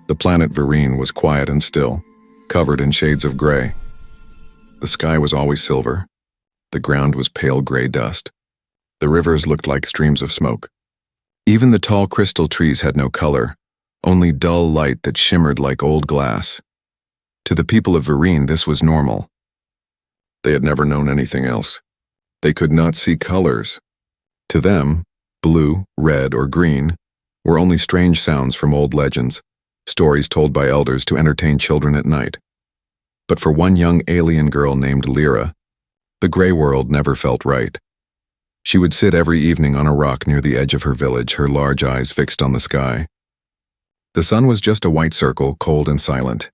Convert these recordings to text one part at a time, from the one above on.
The planet Vereen was quiet and still, covered in shades of gray. The sky was always silver. The ground was pale gray dust. The rivers looked like streams of smoke. Even the tall crystal trees had no color, only dull light that shimmered like old glass. To the people of Vereen, this was normal. They had never known anything else. They could not see colors. To them, blue, red, or green were only strange sounds from old legends, stories told by elders to entertain children at night. But for one young alien girl named Lyra, the gray world never felt right. She would sit every evening on a rock near the edge of her village, her large eyes fixed on the sky. The sun was just a white circle, cold and silent.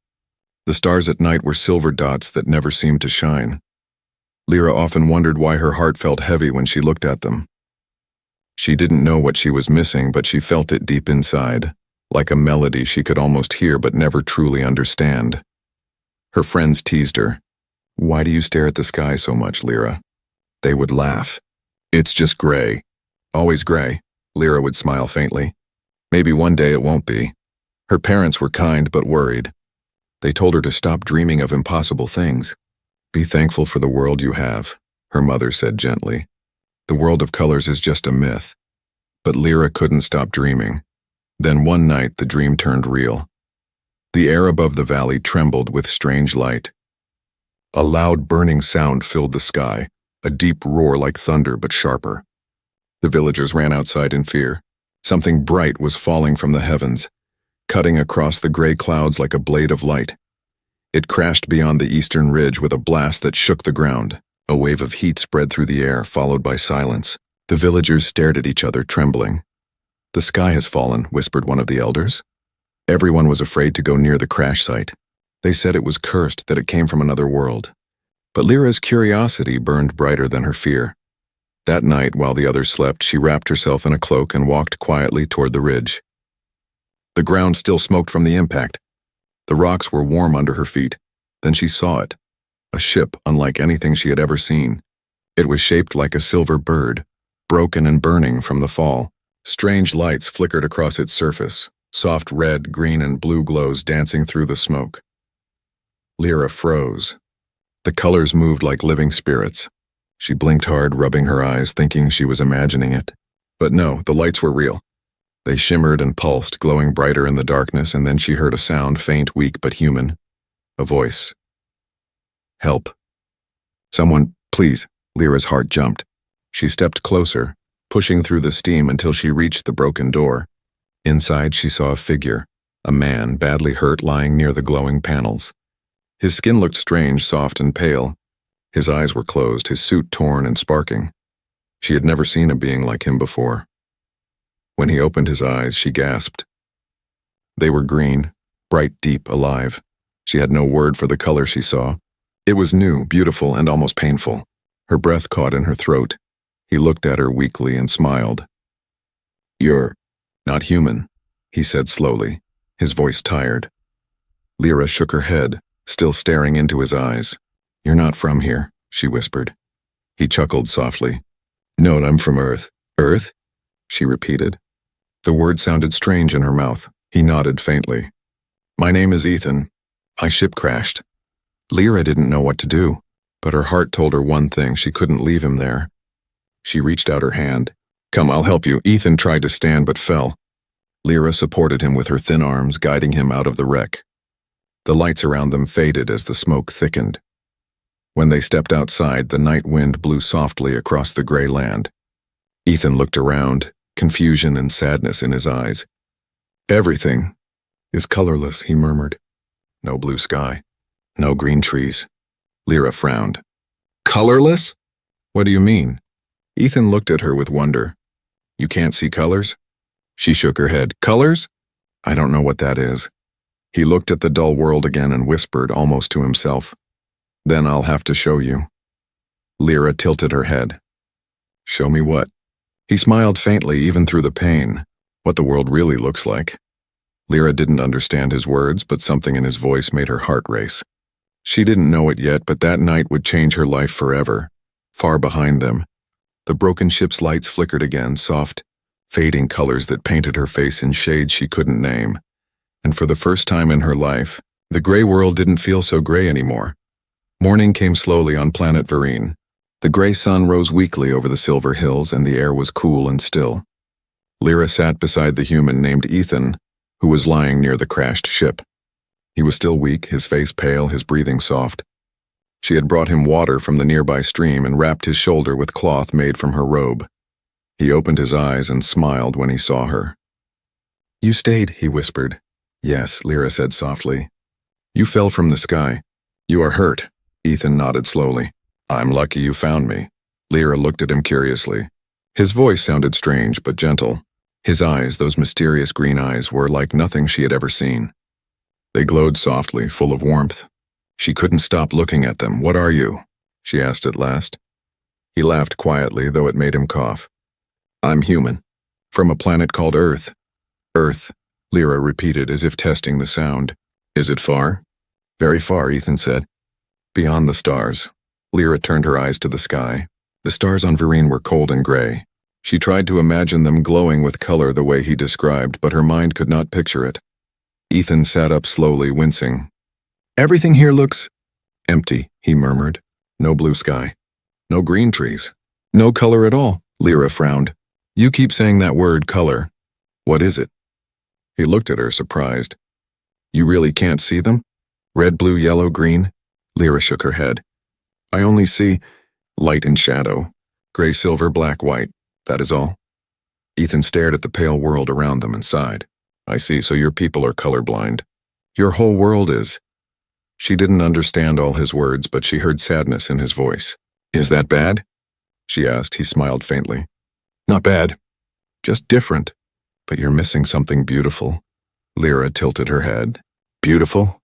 The stars at night were silver dots that never seemed to shine. Lyra often wondered why her heart felt heavy when she looked at them. She didn't know what she was missing, but she felt it deep inside, like a melody she could almost hear but never truly understand. Her friends teased her. "Why do you stare at the sky so much, Lyra?" They would laugh. "It's just gray." "Always gray," Lyra would smile faintly. "Maybe one day it won't be." Her parents were kind but worried. They told her to stop dreaming of impossible things. "Be thankful for the world you have," her mother said gently. "The world of colors is just a myth." But Lyra couldn't stop dreaming. Then one night the dream turned real. The air above the valley trembled with strange light. A loud burning sound filled the sky, a deep roar like thunder but sharper. The villagers ran outside in fear. Something bright was falling from the heavens, cutting across the gray clouds like a blade of light. It crashed beyond the eastern ridge with a blast that shook the ground. A wave of heat spread through the air, followed by silence. The villagers stared at each other, trembling. "The sky has fallen," whispered one of the elders. Everyone was afraid to go near the crash site. They said it was cursed, that it came from another world. But Lyra's curiosity burned brighter than her fear. That night, while the others slept, she wrapped herself in a cloak and walked quietly toward the ridge. The ground still smoked from the impact. The rocks were warm under her feet. Then she saw it. A ship unlike anything she had ever seen. It was shaped like a silver bird, broken and burning from the fall. Strange lights flickered across its surface, soft red, green, and blue glows dancing through the smoke. Lyra froze. The colors moved like living spirits. She blinked hard, rubbing her eyes, thinking she was imagining it. But no, the lights were real. They shimmered and pulsed, glowing brighter in the darkness, and then she heard a sound, faint, weak, but human. A voice. "Help. Someone, please." Lyra's heart jumped. She stepped closer, pushing through the steam until she reached the broken door. Inside, she saw a figure, a man badly hurt lying near the glowing panels. His skin looked strange, soft and pale. His eyes were closed, his suit torn and sparking. She had never seen a being like him before. When he opened his eyes, she gasped. They were green, bright, deep, alive. She had no word for the color she saw. It was new, beautiful, and almost painful. Her breath caught in her throat. He looked at her weakly and smiled. "You're not human," he said slowly, his voice tired. Lyra shook her head, still staring into his eyes. "You're not from here," she whispered. He chuckled softly. "No, I'm from Earth." "Earth?" she repeated. The word sounded strange in her mouth. He nodded faintly. "My name is Ethan. My ship crashed." Lyra didn't know what to do, but her heart told her one thing: she couldn't leave him there. She reached out her hand. "Come, I'll help you." Ethan tried to stand but fell. Lyra supported him with her thin arms, guiding him out of the wreck. The lights around them faded as the smoke thickened. When they stepped outside, the night wind blew softly across the gray land. Ethan looked around, confusion and sadness in his eyes. "Everything is colorless," he murmured. No blue sky, no green trees. Lyra frowned. "Colorless? What do you mean?" Ethan looked at her with wonder. "You can't see colors?" She shook her head. "Colors? I don't know what that is." He looked at the dull world again and whispered, almost to himself, "Then I'll have to show you." Lyra tilted her head. "Show me what?" He smiled faintly, even through the pain. "What the world really looks like." Lyra didn't understand his words, but something in his voice made her heart race. She didn't know it yet, but that night would change her life forever. Far behind them, the broken ship's lights flickered again, soft, fading colors that painted her face in shades she couldn't name. And for the first time in her life, the gray world didn't feel so gray anymore. Morning came slowly on planet Vereen. The gray sun rose weakly over the silver hills and the air was cool and still. Lyra sat beside the human named Ethan, who was lying near the crashed ship. He was still weak, his face pale, his breathing soft. She had brought him water from the nearby stream and wrapped his shoulder with cloth made from her robe. He opened his eyes and smiled when he saw her. "You stayed," he whispered. "Yes," Lyra said softly. "You fell from the sky. You are hurt." Ethan nodded slowly. "I'm lucky you found me." Lyra looked at him curiously. His voice sounded strange but gentle. His eyes, those mysterious green eyes, were like nothing she had ever seen. They glowed softly, full of warmth. She couldn't stop looking at them. "What are you?" she asked at last. He laughed quietly, though it made him cough. "I'm human. From a planet called Earth." "Earth," Lyra repeated as if testing the sound. "Is it far?" "Very far," Ethan said. "Beyond the stars." Lyra turned her eyes to the sky. The stars on Vereen were cold and gray. She tried to imagine them glowing with color the way he described, but her mind could not picture it. Ethan sat up slowly, wincing. "Everything here looks empty," he murmured. "No blue sky. No green trees. No color at all." Lyra frowned. "You keep saying that word, color. What is it?" He looked at her, surprised. "You really can't see them? Red, blue, yellow, green?" Lyra shook her head. "I only see light and shadow. Gray, silver, black, white. That is all." Ethan stared at the pale world around them and sighed. "I see, so your people are colorblind. Your whole world is." She didn't understand all his words, but she heard sadness in his voice. "Is that bad?" she asked. He smiled faintly. "Not bad. Just different. But you're missing something beautiful." Lyra tilted her head. "Beautiful?"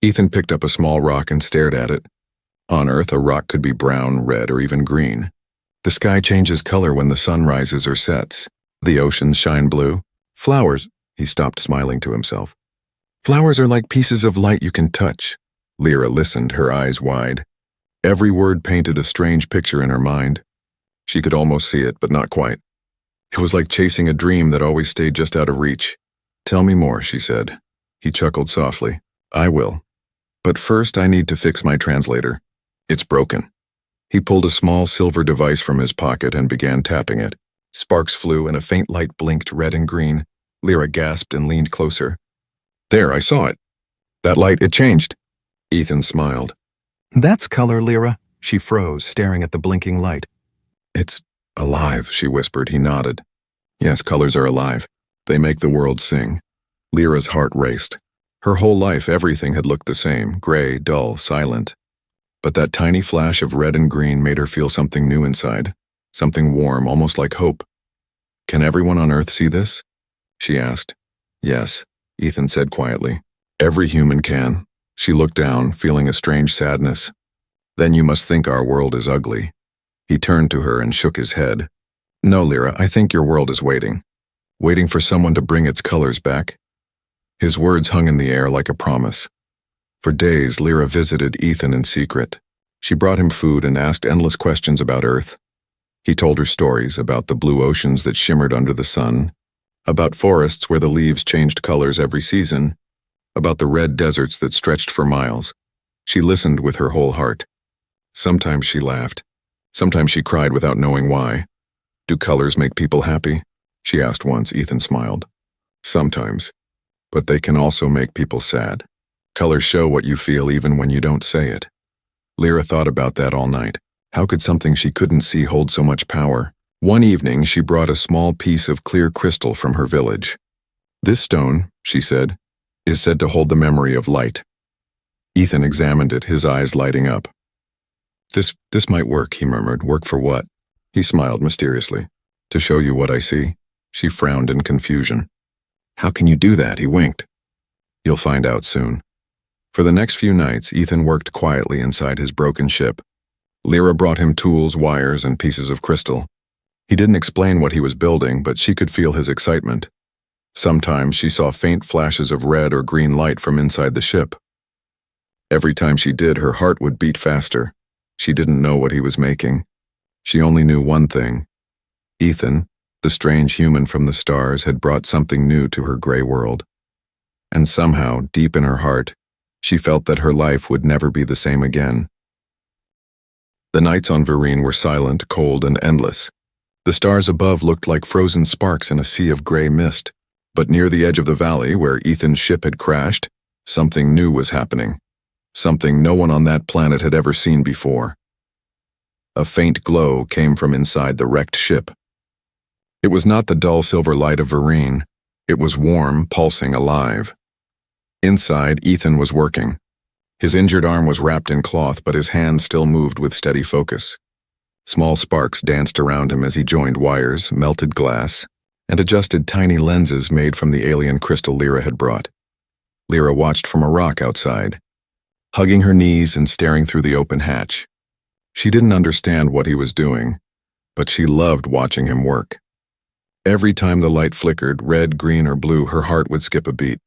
Ethan picked up a small rock and stared at it. On Earth, a rock could be brown, red, or even green. The sky changes color when the sun rises or sets. The oceans shine blue. Flowers, he stopped smiling to himself. "Flowers are like pieces of light you can touch." Lyra listened, her eyes wide. Every word painted a strange picture in her mind. She could almost see it, but not quite. It was like chasing a dream that always stayed just out of reach. "Tell me more," she said. He chuckled softly. "I will. But first I need to fix my translator. It's broken." He pulled a small silver device from his pocket and began tapping it. Sparks flew and a faint light blinked red and green. Lyra gasped and leaned closer. "There, I saw it. That light, it changed." Ethan smiled. "That's color, Lyra." She froze, staring at the blinking light. "It's alive," she whispered. He nodded. "Yes, colors are alive. They make the world sing." Lyra's heart raced. Her whole life, everything had looked the same, gray, dull, silent. But that tiny flash of red and green made her feel something new inside, something warm, almost like hope. "Can everyone on Earth see this?" she asked. "Yes," Ethan said quietly. "Every human can." She looked down, feeling a strange sadness. "Then you must think our world is ugly." He turned to her and shook his head. "No, Lyra, I think your world is waiting. Waiting for someone to bring its colors back." His words hung in the air like a promise. For days, Lyra visited Ethan in secret. She brought him food and asked endless questions about Earth. He told her stories about the blue oceans that shimmered under the sun, about forests where the leaves changed colors every season, about the red deserts that stretched for miles. She listened with her whole heart. Sometimes she laughed. Sometimes she cried without knowing why. "Do colors make people happy?" she asked once. Ethan smiled. "Sometimes. But they can also make people sad. Colors show what you feel even when you don't say it." Lyra thought about that all night. How could something she couldn't see hold so much power? One evening, she brought a small piece of clear crystal from her village. "This stone," she said, "is said to hold the memory of light." Ethan examined it, his eyes lighting up. This might work," he murmured. "Work for what?" He smiled mysteriously. "To show you what I see." She frowned in confusion. "How can you do that?" He winked. "You'll find out soon." For the next few nights, Ethan worked quietly inside his broken ship. Lyra brought him tools, wires, and pieces of crystal. He didn't explain what he was building, but she could feel his excitement. Sometimes she saw faint flashes of red or green light from inside the ship. Every time she did, her heart would beat faster. She didn't know what he was making. She only knew one thing. Ethan, the strange human from the stars, had brought something new to her gray world. and somehow, deep in her heart, she felt that her life would never be the same again. The nights on Vereen were silent, cold, and endless. The stars above looked like frozen sparks in a sea of gray mist, but near the edge of the valley where Ethan's ship had crashed, something new was happening. Something no one on that planet had ever seen before. A faint glow came from inside the wrecked ship. It was not the dull silver light of Vereen. It was warm, pulsing, alive. Inside, Ethan was working. His injured arm was wrapped in cloth, but his hand still moved with steady focus. Small sparks danced around him as he joined wires, melted glass, and adjusted tiny lenses made from the alien crystal Lyra had brought. Lyra watched from a rock outside, hugging her knees and staring through the open hatch. She didn't understand what he was doing, but she loved watching him work. Every time the light flickered, red, green, or blue, her heart would skip a beat.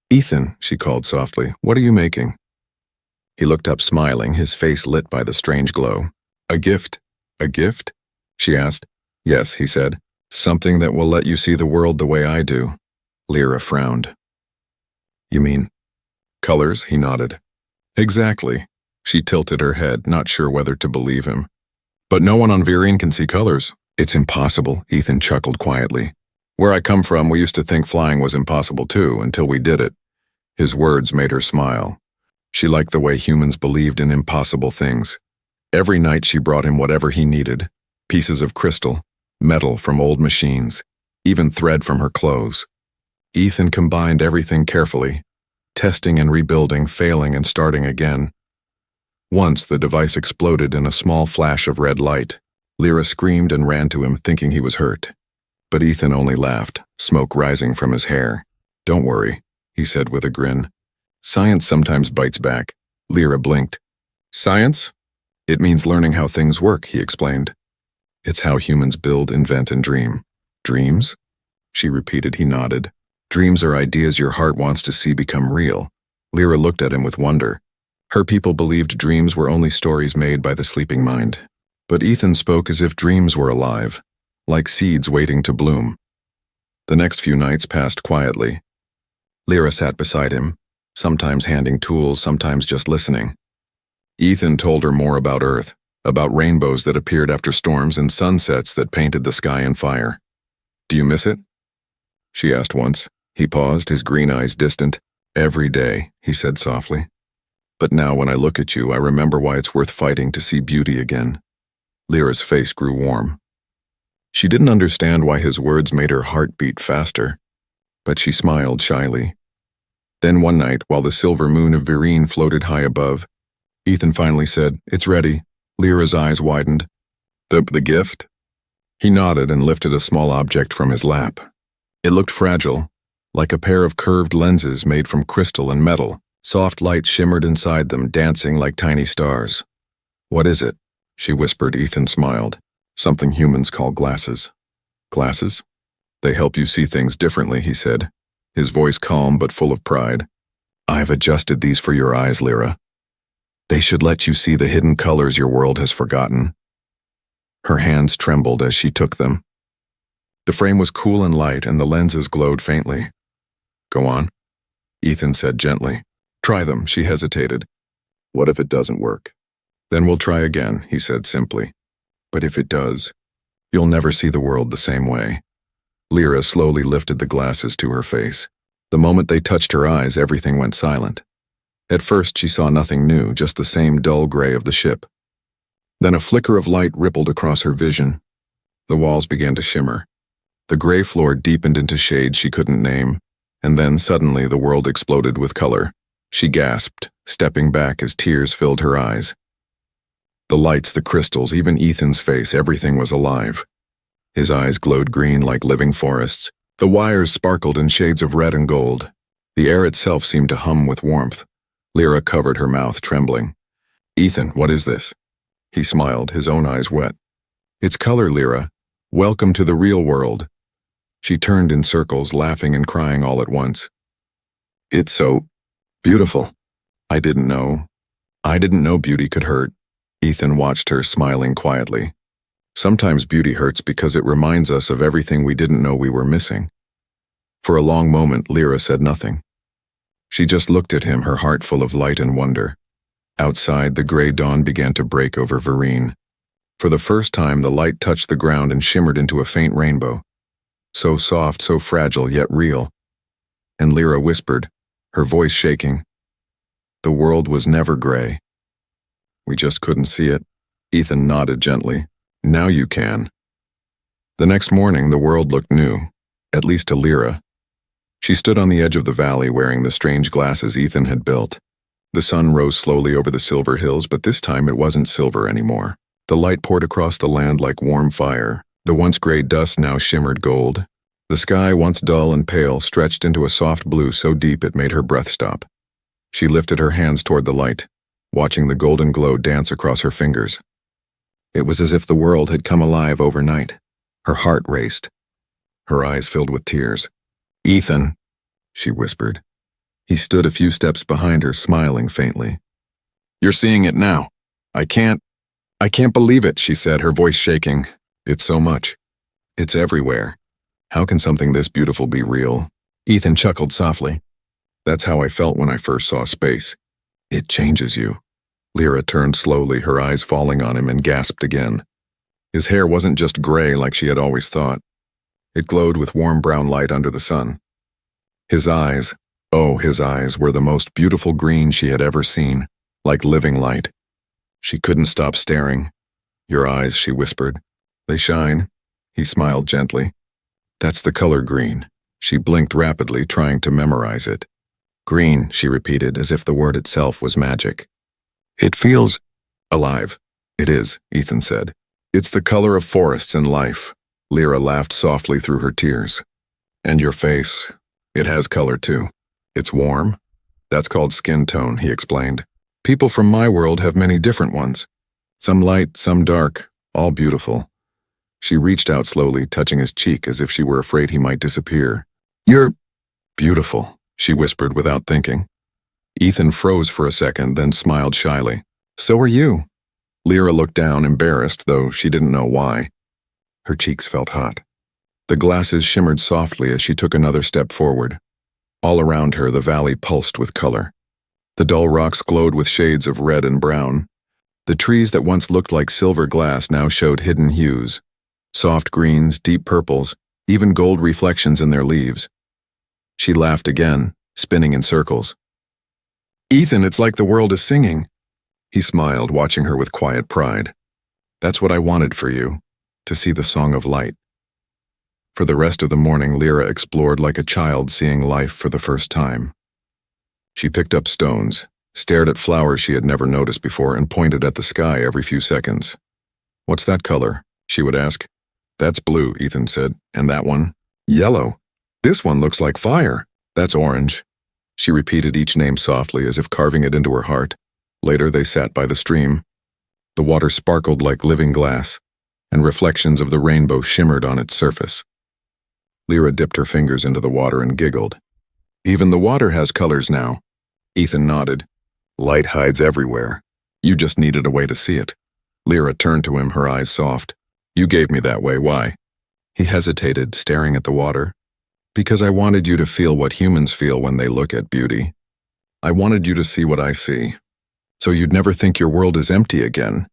"Ethan," she called softly, "what are you making?" He looked up smiling, his face lit by the strange glow. "A gift." "A gift?" she asked. "Yes," he said. "Something that will let you see the world the way I do." Lyra frowned. "You mean colors?" He nodded. "Exactly." She tilted her head, not sure whether to believe him. "But no one on Vereen can see colors." "It's impossible," Ethan chuckled quietly. "Where I come from, we used to think flying was impossible too, until we did it." His words made her smile. She liked the way humans believed in impossible things. Every night she brought him whatever he needed, pieces of crystal, metal from old machines, even thread from her clothes. Ethan combined everything carefully, testing and rebuilding, failing and starting again. Once the device exploded in a small flash of red light. Lyra screamed and ran to him, thinking he was hurt. But Ethan only laughed, smoke rising from his hair. "Don't worry," he said with a grin. "Science sometimes bites back." Lyra blinked. "Science? It means learning how things work," he explained. "It's how humans build, invent, and dream." "Dreams?" she repeated. He nodded. "Dreams are ideas your heart wants to see become real." Lyra looked at him with wonder. Her people believed dreams were only stories made by the sleeping mind. But Ethan spoke as if dreams were alive, like seeds waiting to bloom. The next few nights passed quietly. Lyra sat beside him, sometimes handing tools, sometimes just listening. Ethan told her more about Earth, about rainbows that appeared after storms and sunsets that painted the sky in fire. "Do you miss it?" she asked once. He paused, his green eyes distant. "Every day," he said softly. "But now when I look at you, I remember why it's worth fighting to see beauty again." Lyra's face grew warm. She didn't understand why his words made her heart beat faster, but she smiled shyly. Then one night, while the silver moon of Vereen floated high above, Ethan finally said, "It's ready." Lyra's eyes widened. The gift?" He nodded and lifted a small object from his lap. It looked fragile, like a pair of curved lenses made from crystal and metal. Soft light shimmered inside them, dancing like tiny stars. "What is it?" she whispered. Ethan smiled. "Something humans call glasses." "Glasses? They help you see things differently," he said, his voice calm but full of pride. "I've adjusted these for your eyes, Lyra. They should let you see the hidden colors your world has forgotten." Her hands trembled as she took them. The frame was cool and light, and the lenses glowed faintly. "Go on," Ethan said gently. "Try them," she hesitated. "What if it doesn't work?" "Then we'll try again," he said simply. "But if it does, you'll never see the world the same way." Lyra slowly lifted the glasses to her face. The moment they touched her eyes, everything went silent. At first she saw nothing new, just the same dull gray of the ship. Then a flicker of light rippled across her vision. The walls began to shimmer. The gray floor deepened into shades she couldn't name, and then suddenly the world exploded with color. She gasped, stepping back as tears filled her eyes. The lights, the crystals, even Ethan's face, everything was alive. His eyes glowed green like living forests. The wires sparkled in shades of red and gold. The air itself seemed to hum with warmth. Lyra covered her mouth, trembling. "Ethan, what is this?" He smiled, his own eyes wet. "It's color, Lyra. Welcome to the real world." She turned in circles, laughing and crying all at once. "It's so beautiful. I didn't know beauty could hurt." Ethan watched her, smiling quietly. "Sometimes beauty hurts because it reminds us of everything we didn't know we were missing." For a long moment, Lyra said nothing. She just looked at him, her heart full of light and wonder. Outside, the gray dawn began to break over Vereen. For the first time, the light touched the ground and shimmered into a faint rainbow. So soft, so fragile, yet real. And Lyra whispered, her voice shaking, "The world was never gray." "We just couldn't see it." Ethan nodded gently. "Now you can." The next morning, the world looked new, at least to Lyra. She stood on the edge of the valley wearing the strange glasses Ethan had built. The sun rose slowly over the silver hills, but this time it wasn't silver anymore. The light poured across the land like warm fire. The once gray dust now shimmered gold. The sky, once dull and pale, stretched into a soft blue so deep it made her breath stop. She lifted her hands toward the light, watching the golden glow dance across her fingers. It was as if the world had come alive overnight. Her heart raced. Her eyes filled with tears. "Ethan," she whispered. He stood a few steps behind her, smiling faintly. "You're seeing it now. I can't believe it," she said, her voice shaking. "It's so much. It's everywhere. How can something this beautiful be real?" Ethan chuckled softly. "That's how I felt when I first saw space. It changes you." Lyra turned slowly, her eyes falling on him, and gasped again. His hair wasn't just gray like she had always thought. It glowed with warm brown light under the sun. His eyes, oh, his eyes were the most beautiful green she had ever seen, like living light. She couldn't stop staring. "Your eyes," she whispered. "They shine." He smiled gently. "That's the color green." She blinked rapidly, trying to memorize it. "Green," she repeated, as if the word itself was magic. "It feels alive." "It is," Ethan said. "It's the color of forests and life." Lyra laughed softly through her tears. "And your face, it has color too. It's warm. That's called skin tone," he explained. "People from my world have many different ones. Some light, some dark, all beautiful." She reached out slowly, touching his cheek as if she were afraid he might disappear. "You're beautiful," she whispered without thinking. Ethan froze for a second, then smiled shyly. "So are you." Lyra looked down, embarrassed, though she didn't know why. Her cheeks felt hot. The glasses shimmered softly as she took another step forward. All around her, the valley pulsed with color. The dull rocks glowed with shades of red and brown. The trees that once looked like silver glass now showed hidden hues. Soft greens, deep purples, even gold reflections in their leaves. She laughed again, spinning in circles. "Ethan, it's like the world is singing." He smiled, watching her with quiet pride. "That's what I wanted for you, to see the song of light." For the rest of the morning, Lyra explored like a child seeing life for the first time. She picked up stones, stared at flowers she had never noticed before, and pointed at the sky every few seconds. "What's that color?" she would ask. "That's blue," Ethan said. "And that one?" "Yellow." "This one looks like fire." "That's orange." She repeated each name softly, as if carving it into her heart. Later, they sat by the stream. The water sparkled like living glass, and reflections of the rainbow shimmered on its surface. Lyra dipped her fingers into the water and giggled. "Even the water has colors now." Ethan nodded. "Light hides everywhere. You just needed a way to see it." Lyra turned to him, her eyes soft. "You gave me that way, why?" He hesitated, staring at the water. "Because I wanted you to feel what humans feel when they look at beauty. I wanted you to see what I see, so you'd never think your world is empty again."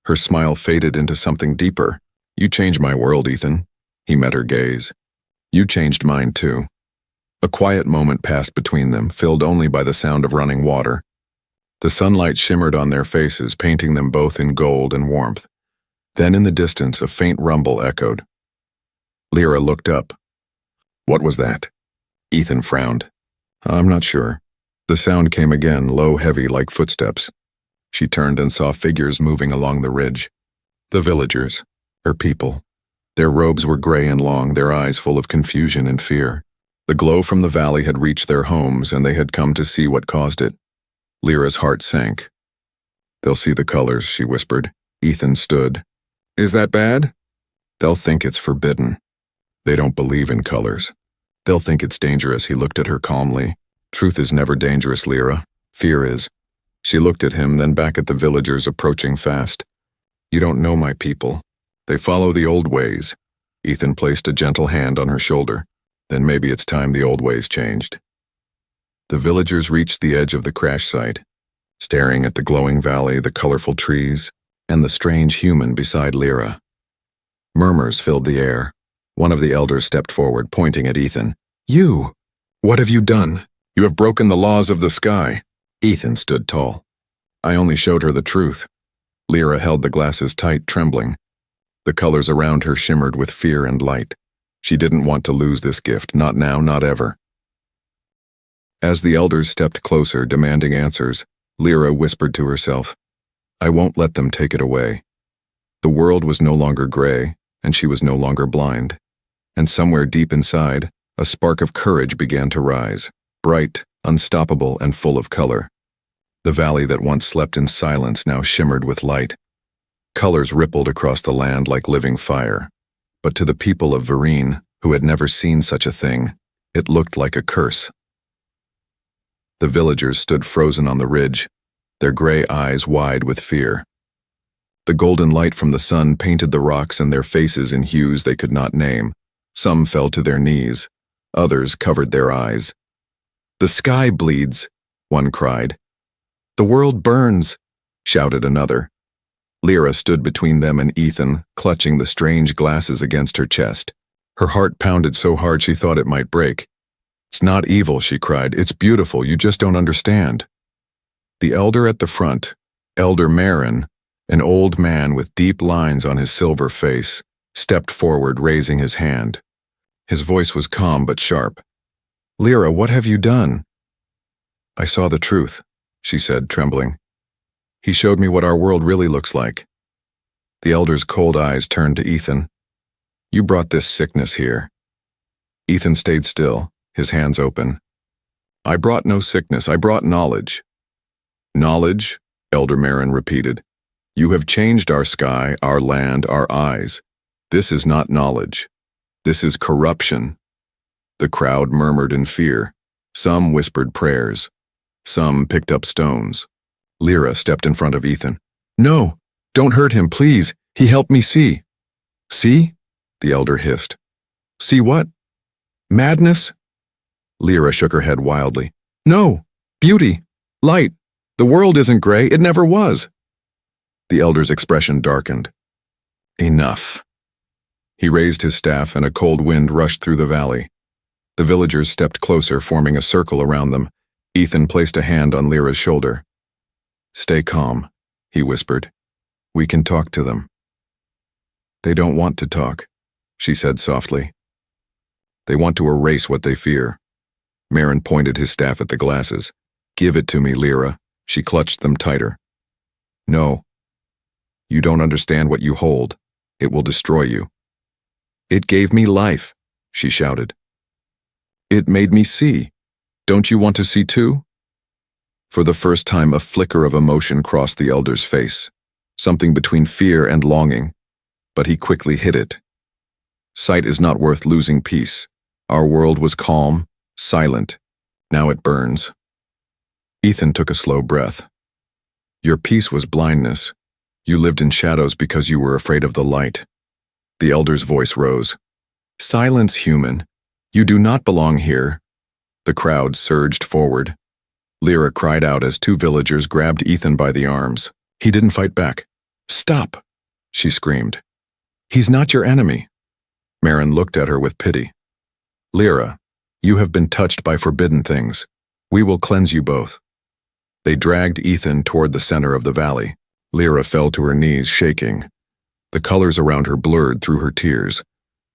Her smile faded into something deeper. "You changed my world, Ethan." He met her gaze. "You changed mine too." A quiet moment passed between them, filled only by the sound of running water. The sunlight shimmered on their faces, painting them both in gold and warmth. Then in the distance, a faint rumble echoed. Lyra looked up. "What was that?" Ethan frowned. "I'm not sure." The sound came again, low, heavy, like footsteps. She turned and saw figures moving along the ridge. The villagers, her people. Their robes were gray and long, their eyes full of confusion and fear. The glow from the valley had reached their homes, and they had come to see what caused it. Lyra's heart sank. "They'll see the colors," she whispered. Ethan stood. "Is that bad?" "They'll think it's forbidden. They don't believe in colors. They'll think it's dangerous." He looked at her calmly. "Truth is never dangerous, Lyra. Fear is." She looked at him, then back at the villagers approaching fast. "You don't know my people. They follow the old ways." Ethan placed a gentle hand on her shoulder. "Then maybe it's time the old ways changed." The villagers reached the edge of the crash site, staring at the glowing valley, the colorful trees, and the strange human beside Lyra. Murmurs filled the air. One of the elders stepped forward, pointing at Ethan. "You! What have you done? You have broken the laws of the sky." Ethan stood tall. "I only showed her the truth." Lyra held the glasses tight, trembling. The colors around her shimmered with fear and light. She didn't want to lose this gift, not now, not ever. As the elders stepped closer, demanding answers, Lyra whispered to herself, "I won't let them take it away." The world was no longer gray, and she was no longer blind. And somewhere deep inside, a spark of courage began to rise, bright, unstoppable, and full of color. The valley that once slept in silence now shimmered with light. Colors rippled across the land like living fire. But to the people of Vereen, who had never seen such a thing, it looked like a curse. The villagers stood frozen on the ridge, their gray eyes wide with fear. The golden light from the sun painted the rocks and their faces in hues they could not name. Some fell to their knees, others covered their eyes. "The sky bleeds," one cried. "The world burns," shouted another. Lyra stood between them and Ethan, clutching the strange glasses against her chest. Her heart pounded so hard she thought it might break. "It's not evil," she cried. "It's beautiful. You just don't understand." The elder at the front, Elder Marin, an old man with deep lines on his silver face, stepped forward, raising his hand. His voice was calm but sharp. "Lyra, what have you done?" "I saw the truth," she said, trembling. "He showed me what our world really looks like." The elder's cold eyes turned to Ethan. "You brought this sickness here." Ethan stayed still, his hands open. "I brought no sickness, I brought knowledge." "Knowledge?" Elder Marin repeated. "You have changed our sky, our land, our eyes. This is not knowledge. This is corruption." The crowd murmured in fear. Some whispered prayers. Some picked up stones. Lyra stepped in front of Ethan. "No, don't hurt him, please. He helped me see." "See?" the elder hissed. "See what? Madness?" Lyra shook her head wildly. "No, beauty, light. The world isn't gray, it never was." The elder's expression darkened. "Enough." He raised his staff and a cold wind rushed through the valley. The villagers stepped closer, forming a circle around them. Ethan placed a hand on Lyra's shoulder. "Stay calm," he whispered. "We can talk to them." "They don't want to talk," she said softly. "They want to erase what they fear." Marin pointed his staff at the glasses. "Give it to me, Lyra." She clutched them tighter. "No. You don't understand what you hold. It will destroy you." "It gave me life," she shouted. "It made me see. Don't you want to see too?" For the first time, a flicker of emotion crossed the elder's face, something between fear and longing, but he quickly hid it. Sight is not worth losing peace. Our world was calm, silent. Now it burns. Ethan took a slow breath. "Your peace was blindness. You lived in shadows because you were afraid of the light." The elder's voice rose. "Silence, human. You do not belong here." The crowd surged forward. Lyra cried out as two villagers grabbed Ethan by the arms. He didn't fight back. "Stop!" she screamed. "He's not your enemy." Marin looked at her with pity. "Lyra, you have been touched by forbidden things. We will cleanse you both." They dragged Ethan toward the center of the valley. Lyra fell to her knees, shaking. The colors around her blurred through her tears.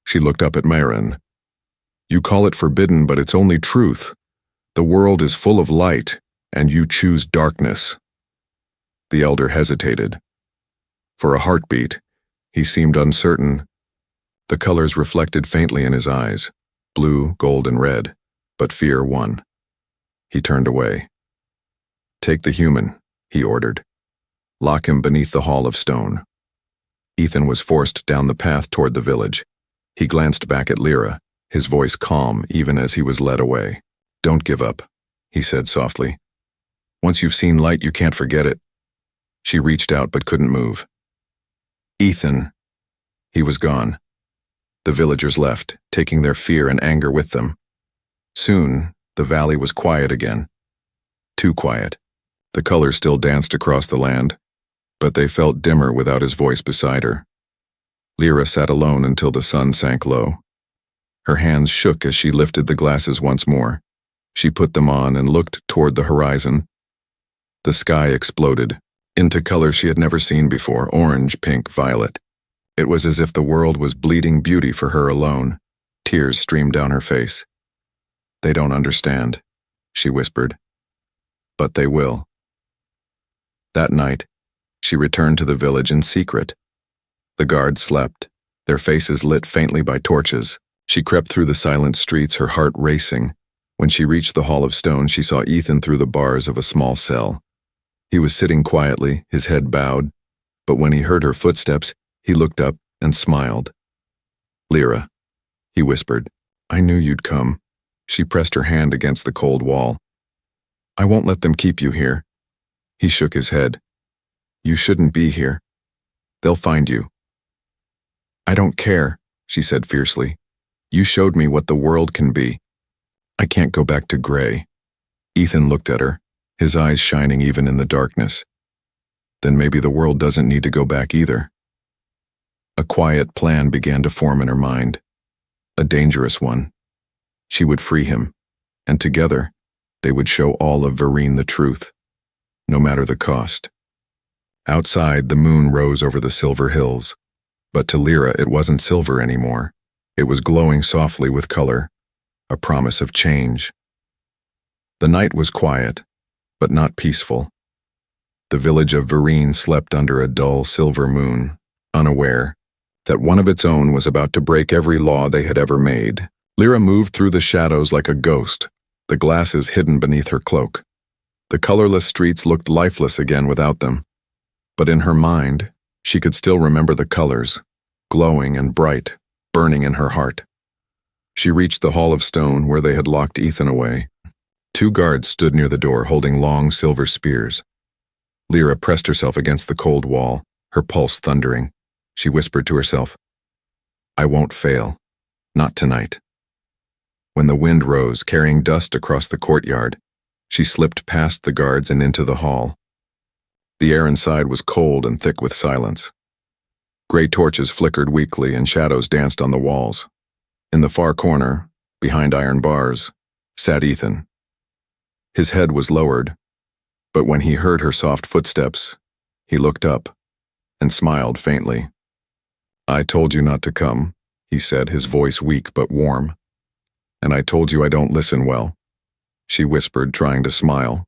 She looked up at Marin. "You call it forbidden, but it's only truth. The world is full of light, and you choose darkness." The elder hesitated. For a heartbeat, he seemed uncertain. The colors reflected faintly in his eyes, blue, gold, and red, but fear won. He turned away. "Take the human," he ordered. "Lock him beneath the hall of stone." Ethan was forced down the path toward the village. He glanced back at Lyra, his voice calm even as he was led away. "Don't give up," he said softly. "Once you've seen light, you can't forget it." She reached out but couldn't move. "Ethan." He was gone. The villagers left, taking their fear and anger with them. Soon, The valley was quiet again. Too quiet. The colors still danced across the land, but they felt dimmer without his voice beside her. Lyra sat alone until the sun sank low. Her hands shook as she lifted the glasses once more. She put them on and looked toward the horizon. The sky exploded, into colors she had never seen before, orange, pink, violet. It was as if the world was bleeding beauty for her alone. Tears streamed down her face. "They don't understand," she whispered. "But they will." That night, she returned to the village in secret. The guards slept, their faces lit faintly by torches. She crept through the silent streets, her heart racing. When she reached the Hall of Stone, she saw Ethan through the bars of a small cell. He was sitting quietly, his head bowed, but when he heard her footsteps, he looked up and smiled. "Lyra," he whispered, "I knew you'd come." She pressed her hand against the cold wall. "I won't let them keep you here." He shook his head. "You shouldn't be here. They'll find you." "I don't care," she said fiercely. "You showed me what the world can be. I can't go back to gray." Ethan looked at her, his eyes shining even in the darkness. "Then maybe the world doesn't need to go back either." A quiet plan began to form in her mind. A dangerous one. She would free him, and together, they would show all of Vereen the truth, no matter the cost. Outside, the moon rose over the silver hills, but to Lyra it wasn't silver anymore. It was glowing softly with color, a promise of change. The night was quiet, but not peaceful. The village of Vereen slept under a dull silver moon, unaware that one of its own was about to break every law they had ever made. Lyra moved through the shadows like a ghost, the glasses hidden beneath her cloak. The colorless streets looked lifeless again without them, but in her mind, she could still remember the colors, glowing and bright, burning in her heart. She reached the Hall of Stone where they had locked Ethan away. 2 guards stood near the door holding long silver spears. Lyra pressed herself against the cold wall, her pulse thundering. She whispered to herself, "I won't fail. Not tonight." When the wind rose, carrying dust across the courtyard, she slipped past the guards and into the hall. The air inside was cold and thick with silence. Gray torches flickered weakly and shadows danced on the walls. In the far corner, behind iron bars, sat Ethan. His head was lowered, but when he heard her soft footsteps, he looked up and smiled faintly. "I told you not to come," he said, his voice weak but warm. "And I told you I don't listen well," she whispered, trying to smile.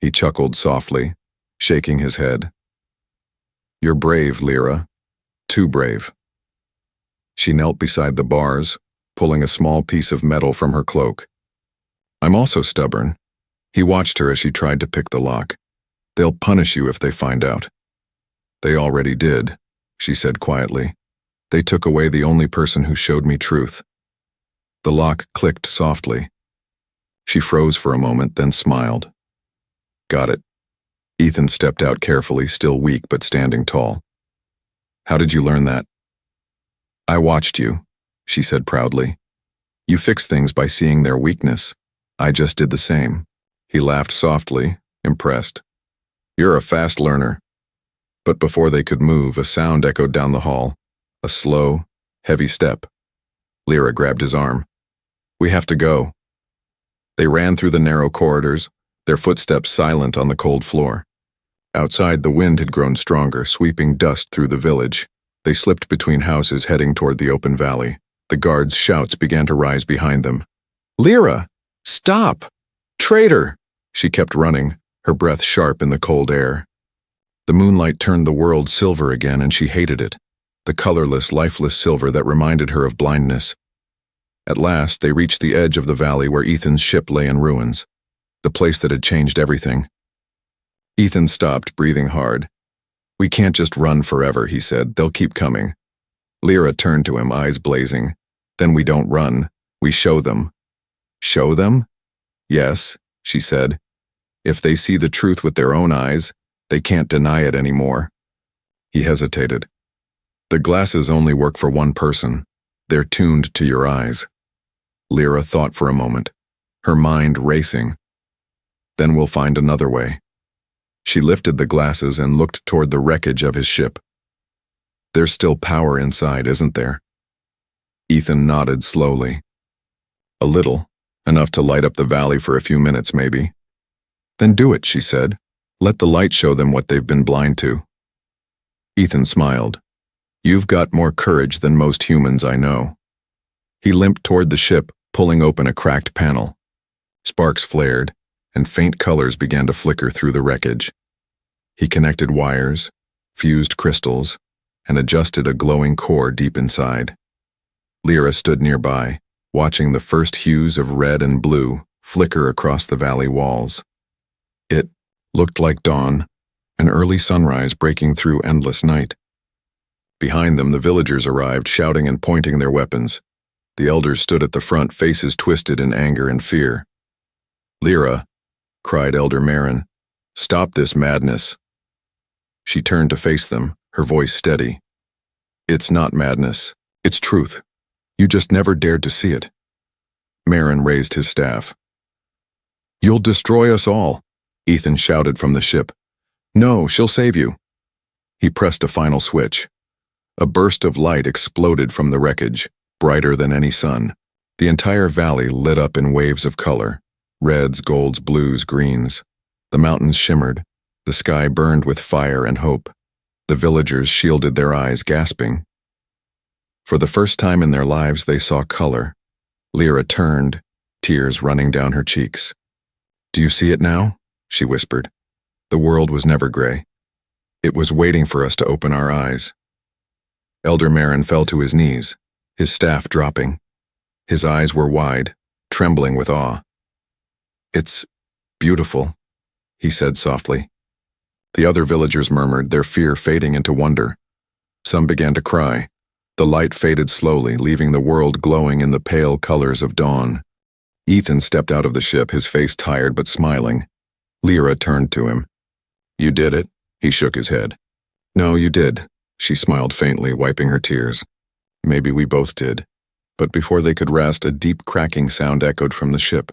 He chuckled softly, shaking his head. "You're brave, Lyra. Too brave." She knelt beside the bars, pulling a small piece of metal from her cloak. "I'm also stubborn." He watched her as she tried to pick the lock. "They'll punish you if they find out." "They already did," she said quietly. "They took away the only person who showed me truth." The lock clicked softly. She froze for a moment, then smiled. "Got it." Ethan stepped out carefully, still weak but standing tall. "How did you learn that?" "I watched you," she said proudly. "You fix things by seeing their weakness. I just did the same." He laughed softly, impressed. "You're a fast learner." But before they could move, a sound echoed down the hall, a slow, heavy step. Lyra grabbed his arm. "We have to go." They ran through the narrow corridors, their footsteps silent on the cold floor. Outside, the wind had grown stronger, sweeping dust through the village. They slipped between houses, heading toward the open valley. The guards' shouts began to rise behind them. "Lyra! Stop! Traitor!" She kept running, her breath sharp in the cold air. The moonlight turned the world silver again, and she hated it. The colorless, lifeless silver that reminded her of blindness. At last, they reached the edge of the valley where Ethan's ship lay in ruins, the place that had changed everything. Ethan stopped, breathing hard. "We can't just run forever," he said. "They'll keep coming." Lyra turned to him, eyes blazing. "Then we don't run. We show them." "Show them?" "Yes," she said. "If they see the truth with their own eyes, they can't deny it anymore." He hesitated. "The glasses only work for one person. They're tuned to your eyes." Lyra thought for a moment. her mind racing. Then we'll find another way. She lifted the glasses and looked toward the wreckage of his ship. There's still power inside, isn't there? Ethan nodded slowly. A little, enough to light up the valley for a few minutes, maybe. Then do it, she said. Let the light show them what they've been blind to. Ethan smiled. You've got more courage than most humans I know. He limped toward the ship, pulling open a cracked panel. Sparks flared, and faint colors began to flicker through the wreckage. He connected wires, fused crystals, and adjusted a glowing core deep inside. Lyra stood nearby, watching the first hues of red and blue flicker across the valley walls. It looked like dawn, an early sunrise breaking through endless night. Behind them, the villagers arrived, shouting and pointing their weapons. The elders stood at the front, faces twisted in anger and fear. Lyra, cried Elder Marin, stop this madness. She turned to face them, her voice steady. It's not madness, it's truth. You just never dared to see it. Marin raised his staff. You'll destroy us all, Ethan shouted from the ship. No, she'll save you. He pressed a final switch. A burst of light exploded from the wreckage, brighter than any sun. The entire valley lit up in waves of color, reds, golds, blues, greens. The mountains shimmered. The sky burned with fire and hope. The villagers shielded their eyes, gasping. For the first time in their lives, they saw color. Lyra turned, tears running down her cheeks. Do you see it now? She whispered. The world was never gray. It was waiting for us to open our eyes. Elder Marin fell to his knees, his staff dropping. His eyes were wide, trembling with awe. It's beautiful, he said softly. The other villagers murmured, their fear fading into wonder. Some began to cry. The light faded slowly, leaving the world glowing in the pale colors of dawn. Ethan stepped out of the ship, his face tired but smiling. Lyra turned to him. You did it? He shook his head. No, you did. She smiled faintly, wiping her tears. Maybe we both did. But before they could rest, a deep cracking sound echoed from the ship.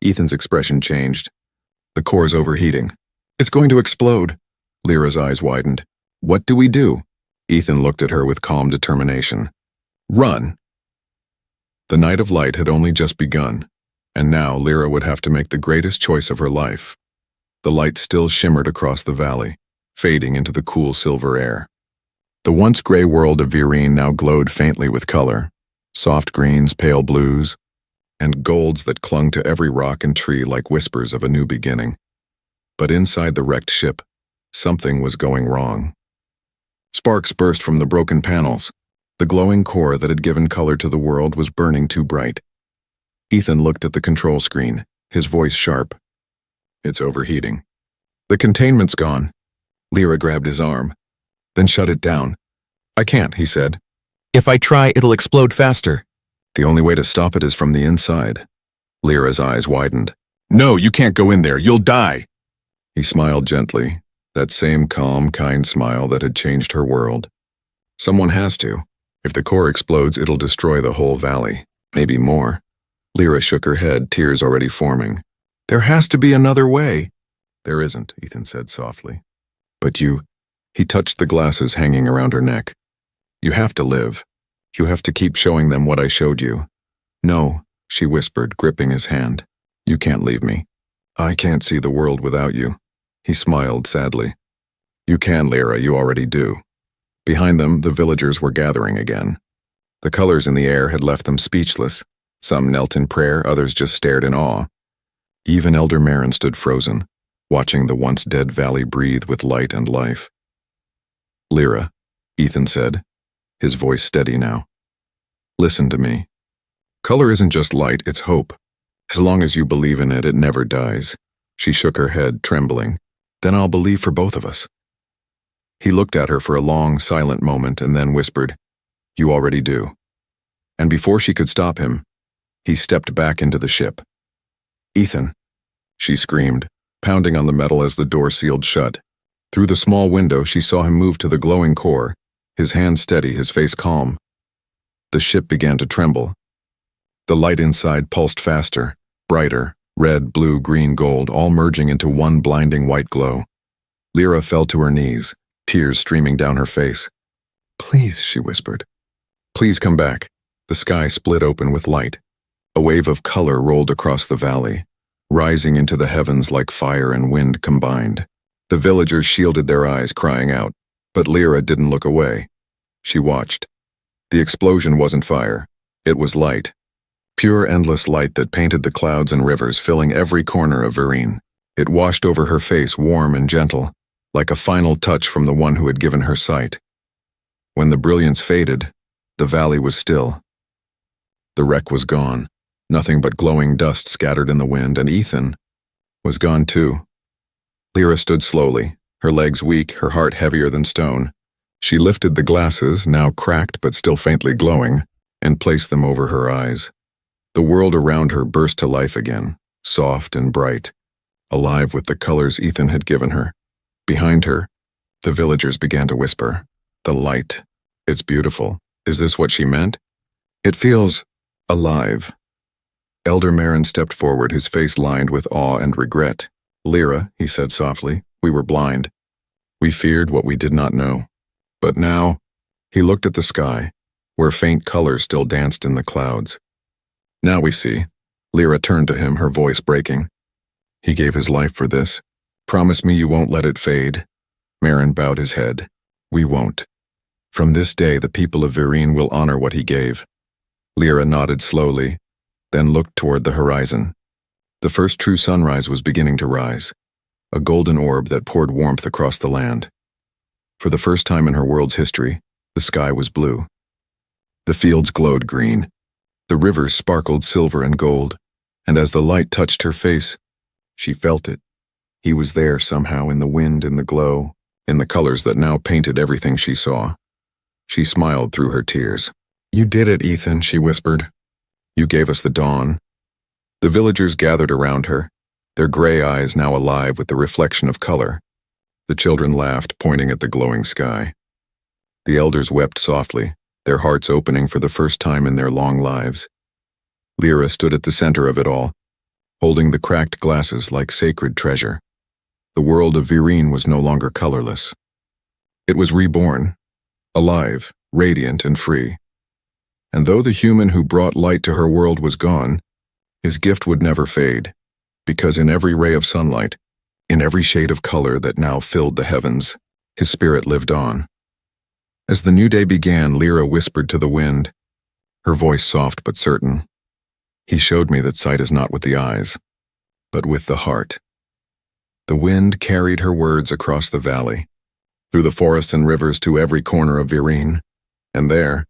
Ethan's expression changed. The core's overheating. It's going to explode. Lyra's eyes widened. What do we do? Ethan looked at her with calm determination. Run! The night of light had only just begun, and now Lyra would have to make the greatest choice of her life. The light still shimmered across the valley, fading into the cool silver air. The once gray world of Virene now glowed faintly with color, soft greens, pale blues, and golds that clung to every rock and tree like whispers of a new beginning. But inside the wrecked ship, something was going wrong. Sparks burst from the broken panels. The glowing core that had given color to the world was burning too bright. Ethan looked at the control screen, his voice sharp. It's overheating. The containment's gone. Lyra grabbed his arm, then shut it down. I can't, he said. If I try, it'll explode faster. The only way to stop it is from the inside. Lyra's eyes widened. No, you can't go in there. You'll die. He smiled gently, that same calm, kind smile that had changed her world. Someone has to. If the core explodes, it'll destroy the whole valley. Maybe more. Lyra shook her head, tears already forming. There has to be another way. There isn't, Ethan said softly. But you... He touched the glasses hanging around her neck. You have to live. You have to keep showing them what I showed you. No, she whispered, gripping his hand. You can't leave me. I can't see the world without you. He smiled sadly. You can, Lyra, you already do. Behind them, the villagers were gathering again. The colors in the air had left them speechless. Some knelt in prayer, others just stared in awe. Even Elder Marin stood frozen, watching the once dead valley breathe with light and life. Lyra, Ethan said, his voice steady now. Listen to me. Color isn't just light, it's hope. As long as you believe in it, it never dies. She shook her head, trembling. Then I'll believe for both of us. He looked at her for a long, silent moment and then whispered, You already do. And before she could stop him, he stepped back into the ship. Ethan, she screamed, pounding on the metal as the door sealed shut. Through the small window, she saw him move to the glowing core, his hand steady, his face calm. The ship began to tremble. The light inside pulsed faster, brighter, red, blue, green, gold, all merging into one blinding white glow. Lyra fell to her knees, tears streaming down her face. "Please," she whispered. "Please come back." The sky split open with light. A wave of color rolled across the valley, rising into the heavens like fire and wind combined. The villagers shielded their eyes, crying out, but Lyra didn't look away. She watched. The explosion wasn't fire. It was light. Pure, endless light that painted the clouds and rivers, filling every corner of Vereen. It washed over her face, warm and gentle, like a final touch from the one who had given her sight. When the brilliance faded, the valley was still. The wreck was gone, nothing but glowing dust scattered in the wind, and Ethan was gone too. Lyra stood slowly, her legs weak, her heart heavier than stone. She lifted the glasses, now cracked but still faintly glowing, and placed them over her eyes. The world around her burst to life again, soft and bright, alive with the colors Ethan had given her. Behind her, the villagers began to whisper, "The light. It's beautiful. Is this what she meant? It feels alive." Elder Marin stepped forward, his face lined with awe and regret. "Lyra," he said softly, "we were blind. We feared what we did not know. But now," he looked at the sky, where faint colors still danced in the clouds. "Now we see." Lyra turned to him, her voice breaking. "He gave his life for this. Promise me you won't let it fade." Marin bowed his head. "We won't. From this day the people of Vereen will honor what he gave." Lyra nodded slowly, then looked toward the horizon. The first true sunrise was beginning to rise, a golden orb that poured warmth across the land. For the first time in her world's history, the sky was blue. The fields glowed green. The rivers sparkled silver and gold, and as the light touched her face, she felt it. He was there somehow, in the wind, in the glow, in the colors that now painted everything she saw. She smiled through her tears. "You did it, Ethan," she whispered. "You gave us the dawn." The villagers gathered around her, their gray eyes now alive with the reflection of color. The children laughed, pointing at the glowing sky. The elders wept softly, their hearts opening for the first time in their long lives. Lyra stood at the center of it all, holding the cracked glasses like sacred treasure. The world of Vereen was no longer colorless. It was reborn, alive, radiant, and free. And though the human who brought light to her world was gone, his gift would never fade, because in every ray of sunlight, in every shade of color that now filled the heavens, his spirit lived on. As the new day began, Lyra whispered to the wind, her voice soft but certain, "He showed me that sight is not with the eyes, but with the heart." The wind carried her words across the valley, through the forests and rivers to every corner of Vereen, and there,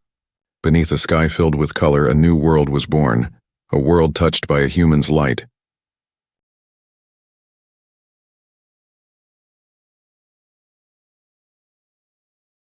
beneath a sky filled with color, a new world was born, a world touched by a human's light,